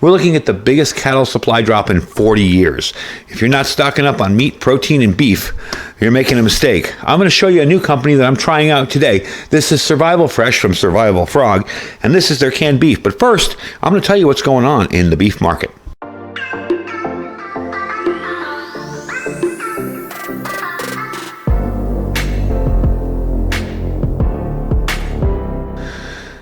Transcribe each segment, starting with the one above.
We're looking at the biggest cattle supply drop in 40 years. If you're not stocking up on meat, protein, and beef, you're making a mistake. I'm going to show you a new company that I'm trying out today. This is Survival Fresh from Survival Frog, and this is their canned beef. But first, I'm going to tell you what's going on in the beef market.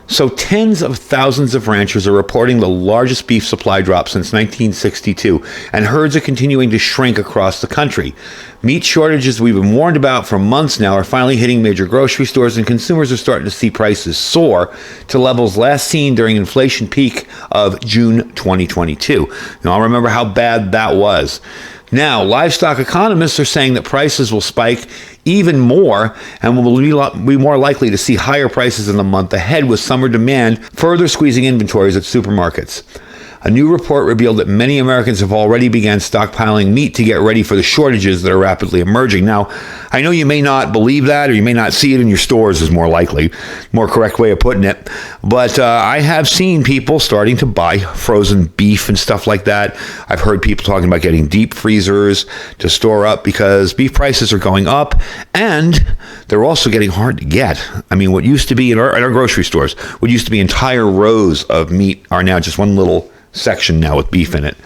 So tens of thousands of ranchers are reporting the largest beef supply drop since 1962, and herds are continuing to shrink across the country. Meat shortages we've been warned about for months now are finally hitting major grocery stores, and consumers are starting to see prices soar to levels last seen during inflation peak of June 2022. Now, I'll remember how bad that was. Now, livestock economists are saying that prices will spike even more and will be more likely to see higher prices in the month ahead, with summer demand further squeezing inventories at supermarkets. A new report revealed that many Americans have already begun stockpiling meat to get ready for the shortages that are rapidly emerging. Now, I know you may not believe that, or you may not see it in your stores, is more correct way of putting it. But I have seen people starting to buy frozen beef and stuff like that. I've heard people talking about getting deep freezers to store up because beef prices are going up, and they're also getting hard to get. I mean, what used to be in our grocery stores, what used to be entire rows of meat are now just one little section now with beef in it.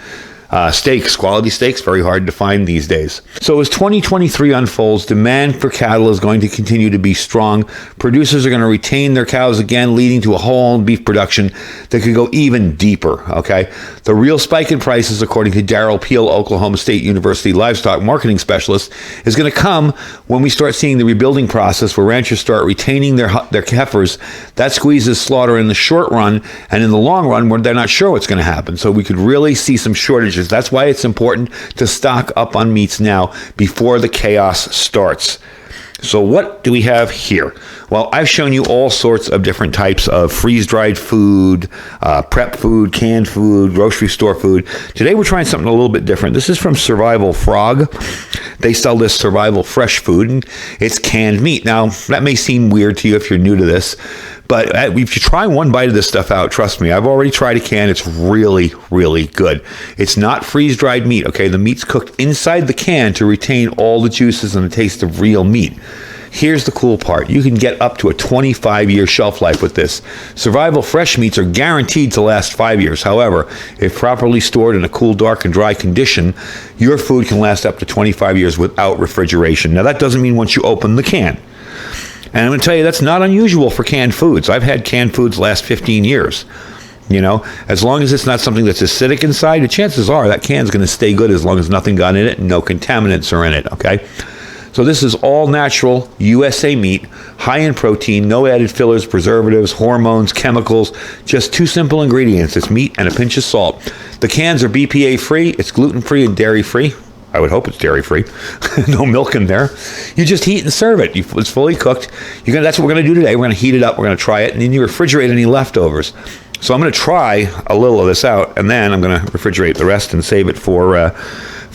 Quality steaks, very hard to find these days. So as 2023 unfolds, demand for cattle is going to continue to be strong. Producers are going to retain their cows again, leading to a whole beef production that could go even deeper, okay? The real spike in prices, according to Darrell Peel, Oklahoma State University livestock marketing specialist, is going to come when we start seeing the rebuilding process where ranchers start retaining their heifers. That squeezes slaughter in the short run, and in the long run, where they're not sure what's going to happen. So we could really see some shortages. That's why it's important to stock up on meats now before the chaos starts. So what do we have here? Well, I've shown you all sorts of different types of freeze-dried food, prep food, canned food, grocery store food. Today we're trying something a little bit different. This is from Survival Frog. They sell this Survival Fresh food, and it's canned meat. Now, that may seem weird to you if you're new to this, but if you try one bite of this stuff out, trust me, I've already tried a can. It's really, really good. It's not freeze-dried meat, okay? The meat's cooked inside the can to retain all the juices and the taste of real meat. Here's the cool part. You can get up to a 25-year shelf life with this. Survival Fresh meats are guaranteed to last 5 years. However, if properly stored in a cool, dark, and dry condition, your food can last up to 25 years without refrigeration. Now, that doesn't mean once you open the can. And I'm going to tell you, that's not unusual for canned foods. I've had canned foods last 15 years. You know, as long as it's not something that's acidic inside, the chances are that can's going to stay good as long as nothing got in it and no contaminants are in it, okay? So this is all natural USA meat, high in protein, no added fillers, preservatives, hormones, chemicals, just two simple ingredients. It's meat and a pinch of salt. The cans are BPA free, it's gluten free and dairy free. I would hope it's dairy free. No milk in there. You just heat and serve it. It's fully cooked. That's what we're going to do today. We're going to heat it up. We're going to try it, and then you refrigerate any leftovers. So I'm going to try a little of this out, and then I'm going to refrigerate the rest and save it for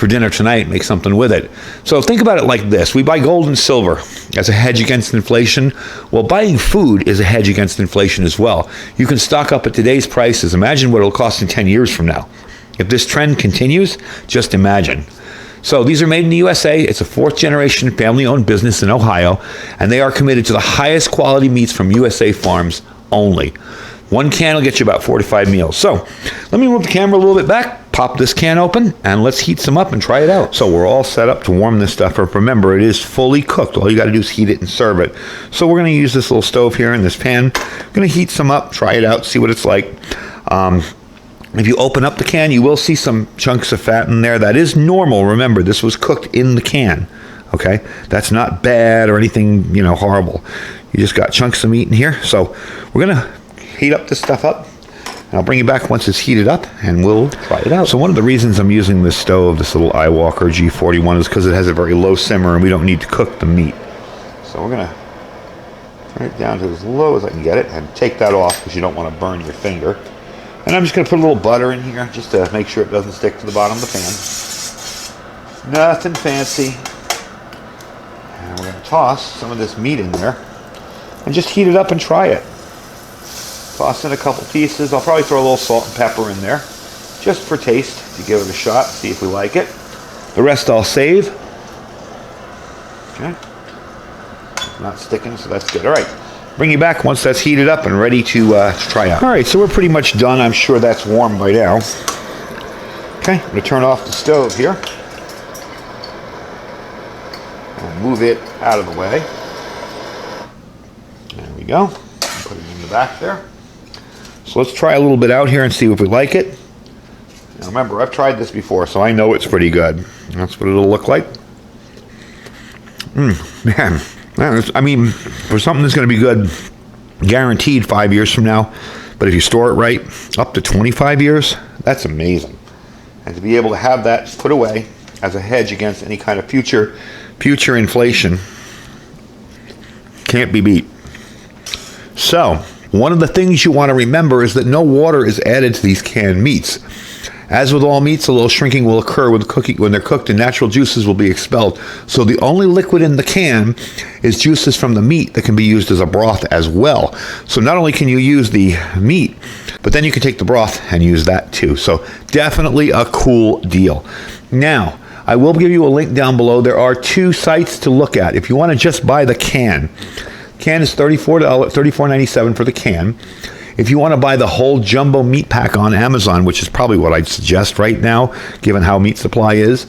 dinner tonight, make something with it. So think about it like this. We buy gold and silver as a hedge against inflation. Well, buying food is a hedge against inflation as well. You can stock up at today's prices. Imagine what it'll cost in 10 years from now. If this trend continues, just imagine. So these are made in the USA. It's a fourth-generation family-owned business in Ohio, and they are committed to the highest quality meats from USA farms only. One can will get you about 4 to 5 meals. So let me move the camera a little bit back, pop this can open, and let's heat some up and try it out. So we're all set up to warm this stuff up. Remember, it is fully cooked. All you got to do is heat it and serve it. So we're going to use this little stove here in this pan. I'm going to heat some up, try it out, see what it's like. If you open up the can, you will see some chunks of fat in there. That is normal. Remember, this was cooked in the can, okay? That's not bad or anything, horrible. You just got chunks of meat in here. So we're going to heat up this stuff up, and I'll bring you back once it's heated up, and we'll try it out. So one of the reasons I'm using this stove, this little iWalker G41, is because it has a very low simmer, and we don't need to cook the meat. So we're going to turn it down to as low as I can get it, and take that off because you don't want to burn your finger. And I'm just going to put a little butter in here just to make sure it doesn't stick to the bottom of the pan. Nothing fancy. And we're going to toss some of this meat in there and just heat it up and try it. Toss in a couple pieces. I'll probably throw a little salt and pepper in there. just for taste, to give it a shot, see if we like it. The rest I'll save. Okay. Not sticking, so that's good. All right. Bring you back once that's heated up and ready to try out. All right, so we're pretty much done. I'm sure that's warm by now. Okay, I'm going to turn off the stove here. And move it out of the way. There we go. Put it in the back there. So let's try a little bit out here and see if we like it. Now remember, I've tried this before, so I know it's pretty good. That's what it'll look like. Man, I mean, for something that's going to be good, guaranteed 5 years from now, but if you store it right, up to 25 years, that's amazing. And to be able to have that put away as a hedge against any kind of future inflation can't be beat. So, one of the things you want to remember is that no water is added to these canned meats. As with all meats, a little shrinking will occur when they're cooked, and natural juices will be expelled. So the only liquid in the can is juices from the meat that can be used as a broth as well. So not only can you use the meat, but then you can take the broth and use that too. So definitely a cool deal. Now, I will give you a link down below. There are 2 sites to look at. If you want to just buy the can is $34.97 for the can. If you want to buy the whole jumbo meat pack on Amazon, which is probably what I'd suggest right now, given how meat supply is,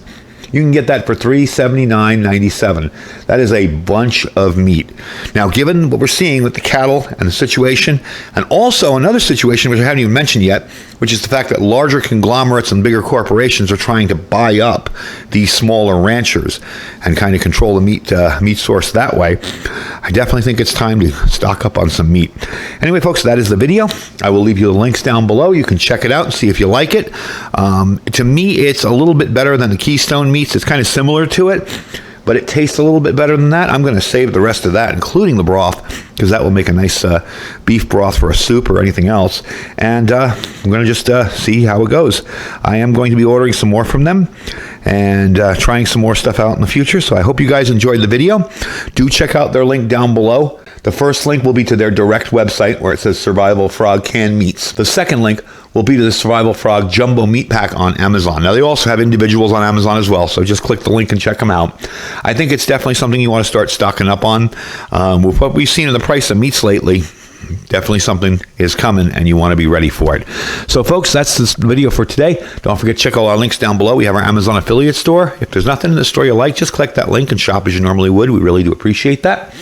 you can get that for $379.97. That is a bunch of meat. Now, given what we're seeing with the cattle and the situation, and also another situation which I haven't even mentioned yet, which is the fact that larger conglomerates and bigger corporations are trying to buy up these smaller ranchers and kind of control the meat source that way, I definitely think it's time to stock up on some meat. Anyway, folks, that is the video. I will leave you the links down below. You can check it out and see if you like it. To me, it's a little bit better than the Keystone meats. It's kind of similar to it, but it tastes a little bit better than that. I'm going to save the rest of that, including the broth, because that will make a nice beef broth for a soup or anything else. And I'm going to just see how it goes. I am going to be ordering some more from them and trying some more stuff out in the future. So I hope you guys enjoyed the video. Do check out their link down below. The first link will be to their direct website where it says Survival Frog Canned Meats. The second link will be to the Survival Frog Jumbo Meat Pack on Amazon. Now, they also have individuals on Amazon as well, so just click the link and check them out. I think it's definitely something you want to start stocking up on. With what we've seen in the price of meats lately, definitely something is coming and you want to be ready for it. So, folks, that's this video for today. Don't forget to check all our links down below. We have our Amazon affiliate store. If there's nothing in the store you like, just click that link and shop as you normally would. We really do appreciate that.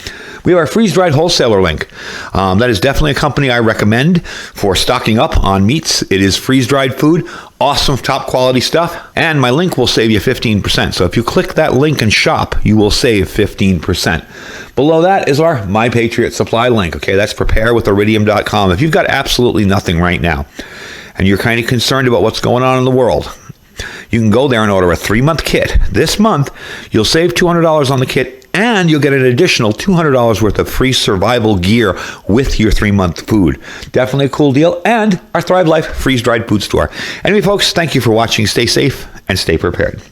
We have our freeze-dried wholesaler link. That is definitely a company I recommend for stocking up on meats. It is freeze-dried food, awesome top quality stuff, and my link will save you 15%. So if you click that link and shop, you will save 15%. Below that is our My Patriot Supply link. Okay, that's preparewithiridium.com. If you've got absolutely nothing right now, and you're kind of concerned about what's going on in the world, you can go there and order a 3-month kit. This month, you'll save $200 on the kit, and you'll get an additional $200 worth of free survival gear with your 3-month food. Definitely a cool deal. And our Thrive Life freeze-dried food store. Anyway, folks, thank you for watching. Stay safe and stay prepared.